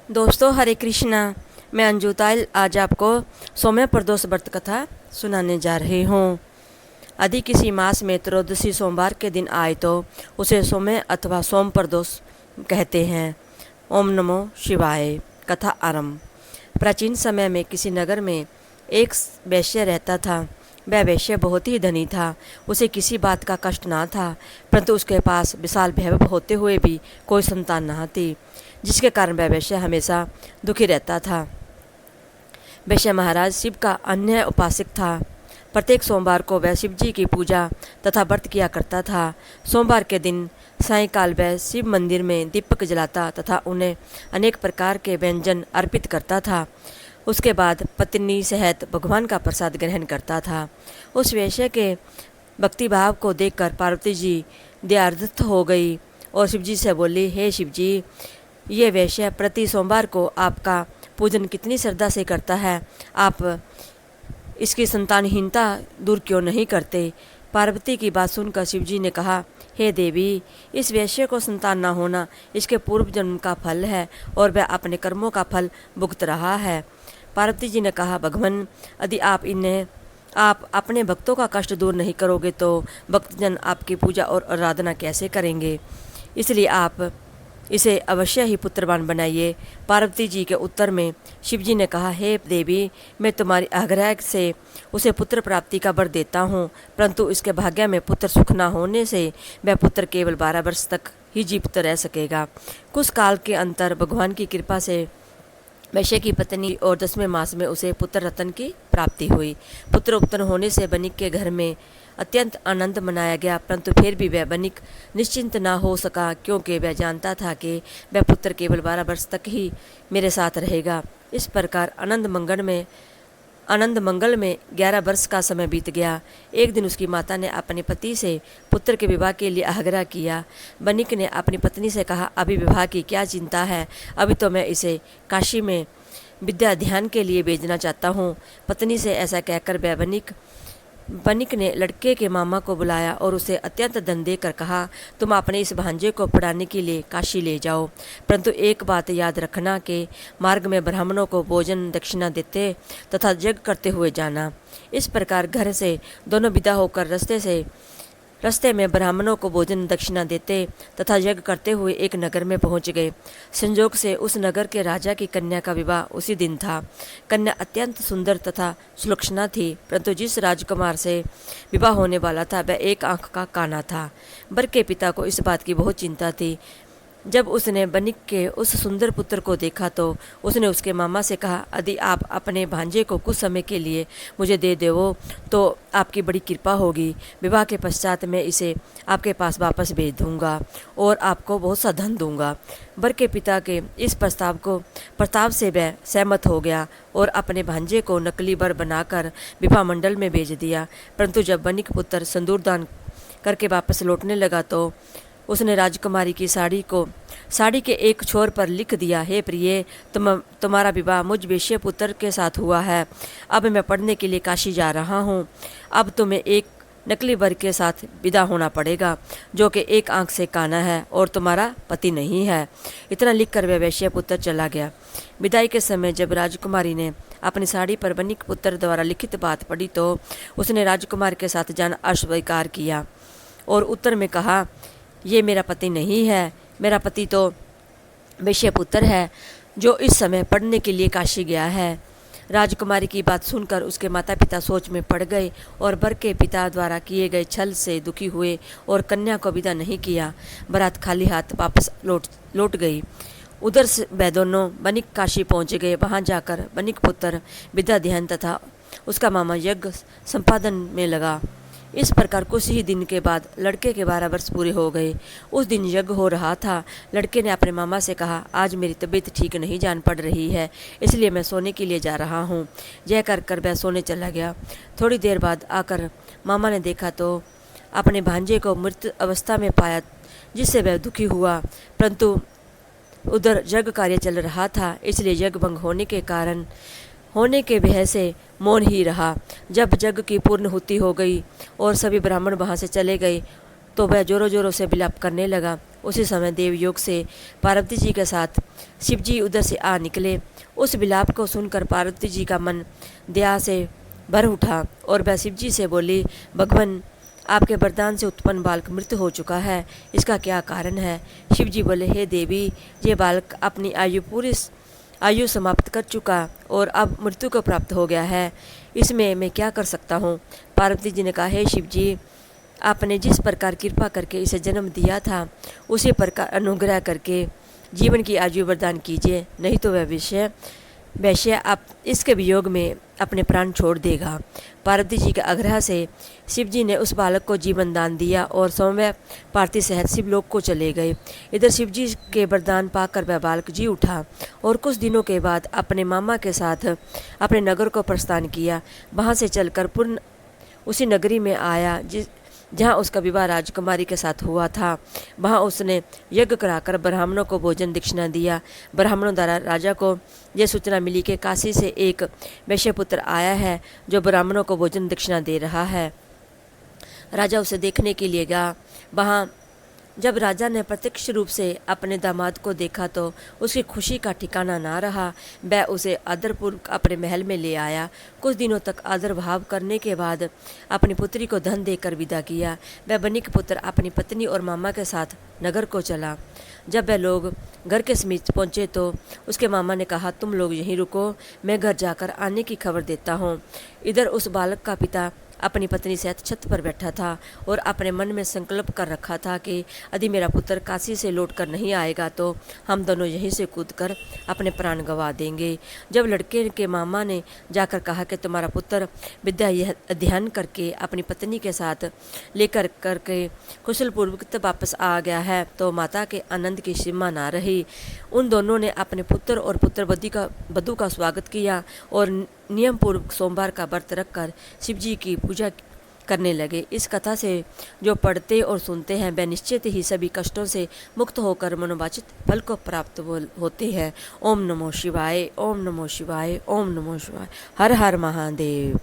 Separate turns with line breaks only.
दोस्तों हरे कृष्णा। मैं अंजू तायल आज आपको सौम्य प्रदोष व्रत कथा सुनाने जा रही हूँ। यदि किसी मास में त्रयोदशी सोमवार के दिन आए तो उसे सौम्य अथवा सोम प्रदोष कहते हैं। ओम नमो शिवाय। कथा आरंभ। प्राचीन समय में किसी नगर में एक वैश्य रहता था। वह वैश्य बहुत ही धनी था। उसे किसी बात का कष्ट ना था, परंतु उसके पास विशाल वैभव होते हुए भी कोई संतान न थी, जिसके कारण वह वैश्य हमेशा दुखी रहता था। वैश्य महाराज शिव का अन्य उपासक था। प्रत्येक सोमवार को वह शिव जी की पूजा तथा व्रत किया करता था। सोमवार के दिन सायंकाल वह शिव मंदिर में दीपक जलाता तथा उन्हें अनेक प्रकार के व्यंजन अर्पित करता था। उसके बाद पत्नी सहित भगवान का प्रसाद ग्रहण करता था। उस वैश्य के भक्तिभाव को देखकर पार्वती जी दयार्द्र हो गई और शिव जी से बोली, हे शिव जी, ये वैश्य प्रति सोमवार को आपका पूजन कितनी श्रद्धा से करता है, आप इसकी संतानहीनता दूर क्यों नहीं करते। पार्वती की बात सुनकर शिव जी ने कहा, हे देवी, इस वैश्य को संतान न होना इसके पूर्व जन्म का फल है और वह अपने कर्मों का फल भुगत रहा है। पार्वती जी ने कहा, भगवान, यदि आप अपने भक्तों का कष्ट दूर नहीं करोगे तो भक्तजन आपकी पूजा और आराधना कैसे करेंगे, इसलिए आप इसे अवश्य ही पुत्रवान बनाइए। पार्वती जी के उत्तर में शिव जी ने कहा, हे देवी, मैं तुम्हारी आग्रह से उसे पुत्र प्राप्ति का वर देता हूँ, परंतु इसके भाग्य में पुत्र सुख न होने से वह पुत्र केवल 12 वर्ष तक ही जीवित रह सकेगा। कुछ काल के अंतर भगवान की कृपा से वैश्य की पत्नी और 10वें मास में उसे पुत्र रत्न की प्राप्ति हुई। पुत्र उत्पन्न होने से बनिक के घर में अत्यंत आनंद मनाया गया, परंतु फिर भी वह बनिक निश्चिंत ना हो सका, क्योंकि वह जानता था कि वह पुत्र केवल 12 वर्ष तक ही मेरे साथ रहेगा। इस प्रकार आनंद मंगल में 11 वर्ष का समय बीत गया। एक दिन उसकी माता ने अपने पति से पुत्र के विवाह के लिए आग्रह किया। बनिक ने अपनी पत्नी से कहा, अभी विवाह की क्या चिंता है, अभी तो मैं इसे काशी में विद्या अध्ययन के लिए भेजना चाहता हूँ। पत्नी से ऐसा कहकर वह बनिक ने लड़के के मामा को बुलाया और उसे अत्यंत धन देकर कहा, तुम अपने इस भांजे को पढ़ाने के लिए काशी ले जाओ, परंतु एक बात याद रखना कि मार्ग में ब्राह्मणों को भोजन दक्षिणा देते तथा यज्ञ करते हुए जाना। इस प्रकार घर से दोनों विदा होकर रास्ते में ब्राह्मणों को भोजन दक्षिणा देते तथा यज्ञ करते हुए एक नगर में पहुंच गए। संयोग से उस नगर के राजा की कन्या का विवाह उसी दिन था। कन्या अत्यंत सुंदर तथा सुलक्षणा थी, परंतु जिस राजकुमार से विवाह होने वाला था वह एक आंख का काना था। वर के पिता को इस बात की बहुत चिंता थी। जब उसने बनिक के उस सुंदर पुत्र को देखा तो उसने उसके मामा से कहा, यदि आप अपने भांजे को कुछ समय के लिए मुझे दे देवो तो आपकी बड़ी कृपा होगी। विवाह के पश्चात मैं इसे आपके पास वापस भेज दूंगा और आपको बहुत सा धन दूंगा। वर के पिता के इस प्रस्ताव से वह सहमत हो गया और अपने भांजे को नकली वर बनाकर विवाह मंडल में भेज दिया। परंतु जब बनिक पुत्र सिंदूर दान करके वापस लौटने लगा तो उसने राजकुमारी की साड़ी के एक छोर पर लिख दिया, हे प्रिय, तुम्हारा विवाह मुझ वैश्य पुत्र के साथ हुआ है। अब मैं पढ़ने के लिए काशी जा रहा हूँ। अब तुम्हें एक नकली वर के साथ विदा होना पड़ेगा, जो कि एक आंख से काना है और तुम्हारा पति नहीं है। इतना लिखकर वह वैश्य पुत्र चला गया। विदाई के समय जब राजकुमारी ने अपनी साड़ी पर बनिक पुत्र द्वारा लिखित बात पढ़ी तो उसने राजकुमार के साथ जाना अस्वीकार किया और उत्तर में कहा, ये मेरा पति नहीं है, मेरा पति तो वैश्य पुत्र है जो इस समय पढ़ने के लिए काशी गया है। राजकुमारी की बात सुनकर उसके माता पिता सोच में पड़ गए और वर के पिता द्वारा किए गए छल से दुखी हुए और कन्या को विदा नहीं किया। बारात खाली हाथ वापस लौट गई। उधर से वह दोनों बनिक काशी पहुंच गए। वहां जाकर बनिक पुत्र विद्या अध्ययन तथा उसका मामा यज्ञ संपादन में लगा। इस प्रकार कुछ ही दिन के बाद लड़के के 12 वर्ष पूरे हो गए। उस दिन यज्ञ हो रहा था। लड़के ने अपने मामा से कहा, आज मेरी तबीयत ठीक नहीं जान पड़ रही है, इसलिए मैं सोने के लिए जा रहा हूँ। यह कर वह सोने चला गया। थोड़ी देर बाद आकर मामा ने देखा तो अपने भांजे को मृत अवस्था में पाया, जिससे वह दुखी हुआ, परंतु उधर यज्ञ कार्य चल रहा था, इसलिए यज्ञ भंग होने के भय से मौन ही रहा। जब यज्ञ की पूर्णाहुति हो गई और सभी ब्राह्मण वहां से चले गए तो वह जोरों जोरों से विलाप करने लगा। उसी समय देवयोग से पार्वती जी के साथ शिव जी उधर से आ निकले। उस विलाप को सुनकर पार्वती जी का मन दया से भर उठा और वह शिव जी से बोली, भगवान, आपके वरदान से उत्पन्न बालक मृत हो चुका है, इसका क्या कारण है? शिव जी बोले, हे देवी, ये बालक अपनी आयु समाप्त कर चुका और अब मृत्यु को प्राप्त हो गया है, इसमें मैं क्या कर सकता हूँ? पार्वती जी ने कहा, हे शिव जी, आपने जिस प्रकार कृपा करके इसे जन्म दिया था उसी प्रकार अनुग्रह करके जीवन की आयु वरदान कीजिए, नहीं तो वह वैश्य आप इसके वियोग में अपने प्राण छोड़ देगा। पार्वती जी के आग्रह से शिव जी ने उस बालक को जीवन दान दिया और सौम्य पार्थी सहित शिवलोक को चले गए। इधर शिव जी के वरदान पाकर वह बालक जी उठा और कुछ दिनों के बाद अपने मामा के साथ अपने नगर को प्रस्थान किया। वहाँ से चलकर पुनः उसी नगरी में आया जहाँ उसका विवाह राजकुमारी के साथ हुआ था। वहाँ उसने यज्ञ कराकर ब्राह्मणों को भोजन दक्षिणा दिया। ब्राह्मणों द्वारा राजा को यह सूचना मिली कि काशी से एक वैश्यपुत्र आया है जो ब्राह्मणों को भोजन दक्षिणा दे रहा है। राजा उसे देखने के लिए गया। वहाँ जब राजा ने प्रत्यक्ष रूप से अपने दामाद को देखा तो उसकी खुशी का ठिकाना ना रहा। वह उसे आदरपूर्वक अपने महल में ले आया। कुछ दिनों तक आदर भाव करने के बाद अपनी पुत्री को धन देकर विदा किया। वह बनिक पुत्र अपनी पत्नी और मामा के साथ नगर को चला। जब वह लोग घर के समीप पहुँचे तो उसके मामा ने कहा, तुम लोग यहीं रुको, मैं घर जाकर आने की खबर देता हूँ। इधर उस बालक का पिता अपनी पत्नी सहित छत पर बैठा था और अपने मन में संकल्प कर रखा था कि यदि मेरा पुत्र काशी से लौटकर नहीं आएगा तो हम दोनों यहीं से कूदकर अपने प्राण गंवा देंगे। जब लड़के के मामा ने जाकर कहा कि तुम्हारा पुत्र विद्या अध्ययन करके अपनी पत्नी के साथ लेकर करके कुशलपूर्वक वापस आ गया है, तो माता के आनंद की सीमा ना रही। उन दोनों ने अपने पुत्र और पुत्रवधू का स्वागत किया और नियम पूर्वक सोमवार का व्रत रखकर शिव जी की पूजा करने लगे। इस कथा से जो पढ़ते और सुनते हैं वे निश्चित ही सभी कष्टों से मुक्त होकर मनोवांछित फल को प्राप्त होते हैं। ओम नमो शिवाय, ओम नमो शिवाय, ओम नमो शिवाय। हर हर महादेव।